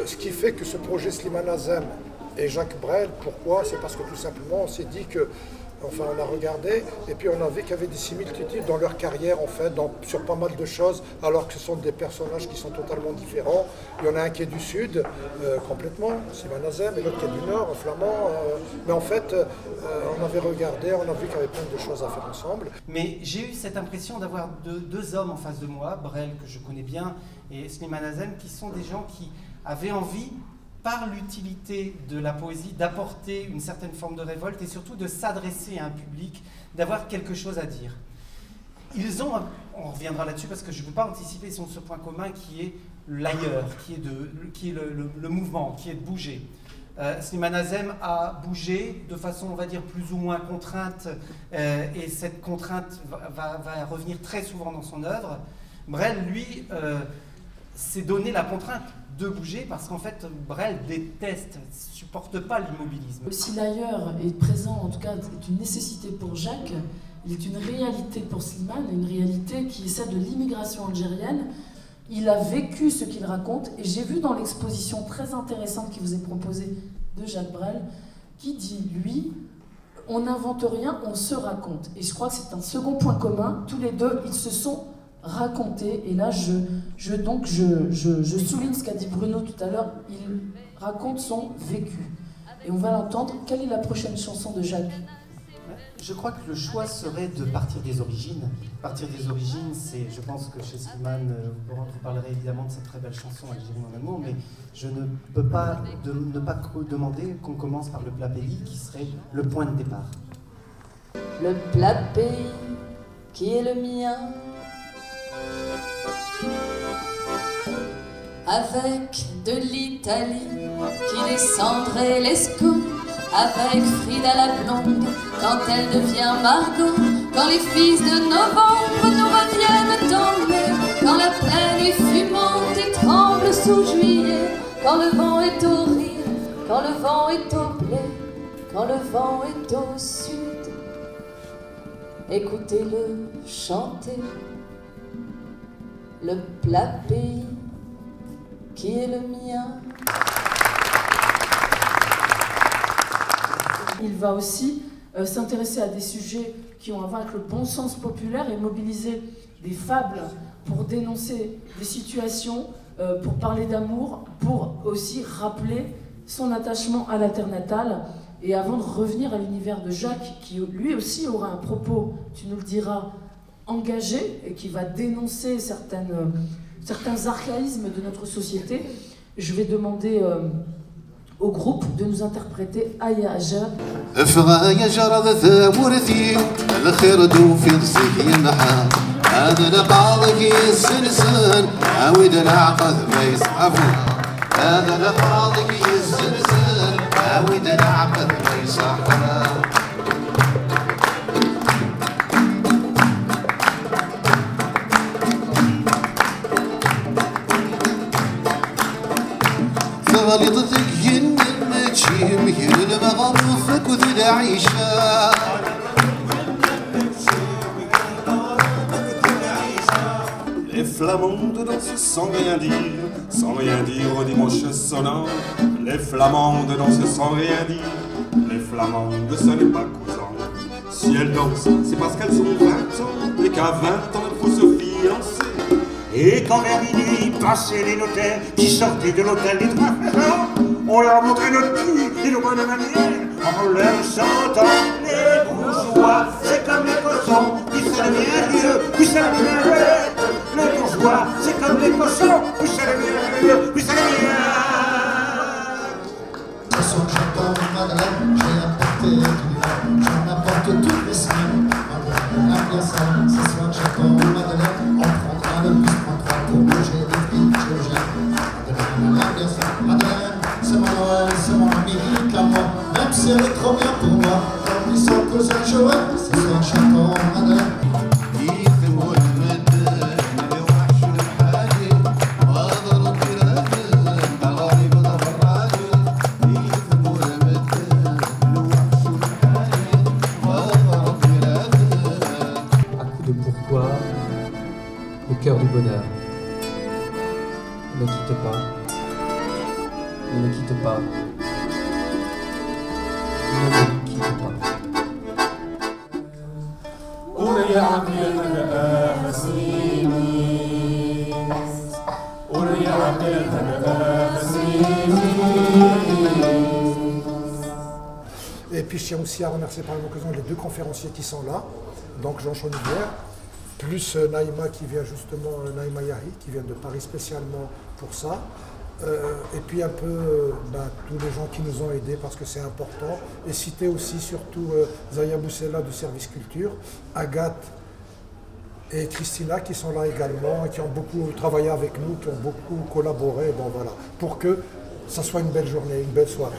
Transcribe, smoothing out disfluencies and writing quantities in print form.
Ce qui fait que ce projet Slimane Azem et Jacques Brel, pourquoi? C'est parce que tout simplement on s'est dit que, enfin on a regardé et puis on a vu qu'il y avait des similitudes dans leur carrière en fait, sur pas mal de choses, alors que ce sont des personnages qui sont totalement différents. Il y en a un qui est du sud, complètement, Slimane Azem, et l'autre qui est du nord, flamand. Mais en fait, on avait regardé, on a vu qu'il y avait plein de choses à faire ensemble. Mais j'ai eu cette impression d'avoir deux hommes en face de moi, Brel que je connais bien et Slimane Azem, qui sont des gens qui avaient envie, par l'utilité de la poésie, d'apporter une certaine forme de révolte et surtout de s'adresser à un public, d'avoir quelque chose à dire. Ils ont, on reviendra là-dessus parce que je ne peux pas anticiper, ils ont ce point commun qui est l'ailleurs, qui est le mouvement, qui est de bouger. Slimane Azem a bougé de façon, on va dire, plus ou moins contrainte, et cette contrainte va revenir très souvent dans son œuvre. Brel, lui, s'est donné la contrainte de bouger parce qu'en fait, Brel déteste, ne supporte pas l'immobilisme. Si l'ailleurs est présent, en tout cas, est une nécessité pour Jacques, il est une réalité pour Slimane, une réalité qui est celle de l'immigration algérienne. Il a vécu ce qu'il raconte et j'ai vu dans l'exposition très intéressante qui vous est proposée de Jacques Brel, qui dit, lui, on n'invente rien, on se raconte. Et je crois que c'est un second point commun, tous les deux, ils se sont racontés. Et là, je souligne ce qu'a dit Bruno tout à l'heure, il raconte son vécu. Et on va l'entendre. Quelle est la prochaine chanson de Jacques? Je crois que le choix serait de partir des origines. Partir des origines, c'est, je pense que chez Slimane, vous parlerez évidemment de cette très belle chanson Algérie mon amour, mais je ne peux pas ne pas demander qu'on commence par le plat pays, qui serait le point de départ. Le plat pays qui est le mien, avec de l'Italie qui descendrait l'Escaut, avec Frida la blonde quand elle devient Margot, quand les fils de novembre nous reviennent dans l'air, quand la plaine est fumante et tremble sous juillet, quand le vent est au rire, quand le vent est au blé, quand le vent est au sud. Écoutez-le chanter, le plat pays qui est le mien. Il va aussi s'intéresser à des sujets qui ont à voir avec le bon sens populaire et mobiliser des fables pour dénoncer des situations, pour parler d'amour, pour aussi rappeler son attachement à la terre natale. Et avant de revenir à l'univers de Jacques, qui lui aussi aura un propos, tu nous le diras, engagé, et qui va dénoncer certains archaïsmes de notre société, je vais demander au groupe de nous interpréter Aya Aja. غلطتك جن ماشي مهير المغرفك وذل عيشة Les flamandes dansent sans rien dire au dimanche sonnant. Les flamandes dansent sans rien dire, les flamandes ce n'est pas causant. Si elles dansent, c'est parce qu'elles ont 20 ans, et qu'à 20 ans il faut se fiancer. Et quand vers minuit passaient les notaires qui sortaient de l'hôtel des Trois Frères, on leur montrait notre cul et nos bonnes manières en leur chantant les bourgeois, c'est comme les cochons, puis c'est le bien Dieu, puis c'est le bien bête. Les bourgeois, c'est comme les cochons, puis c'est le bien Dieu, puis c'est le bien. Ce soir j'attends Madeleine, j'ai apporté du vin, j'en apporte toutes les semaines. Madeleine aime bien ça, ce soir j'attends Madeleine, on prendra le bus, prendra pour bouger des frites, je gêne. Madeleine aime bien ça, Madeleine, c'est mon Noël, c'est mon Amérique à moi, même si elle est trop bien pour moi, comme ils sont cousins Joël, ce soir j'attends Madeleine. Cœur du bonheur. Ne quittez pas. Ne me quitte pas. Ne me quitte pas. Et puis je tiens aussi à remercier par l'occasion les deux conférenciers qui sont là, donc Jean Chaudière, plus Naïma qui vient justement, Naïma Yahi, qui vient de Paris spécialement pour ça. Et puis un peu tous les gens qui nous ont aidés parce que c'est important. Et citer aussi surtout Zaya Boussela du service culture, Agathe et Christina qui sont là également et qui ont beaucoup travaillé avec nous, qui ont beaucoup collaboré, bon, voilà, pour que ça soit une belle journée, une belle soirée.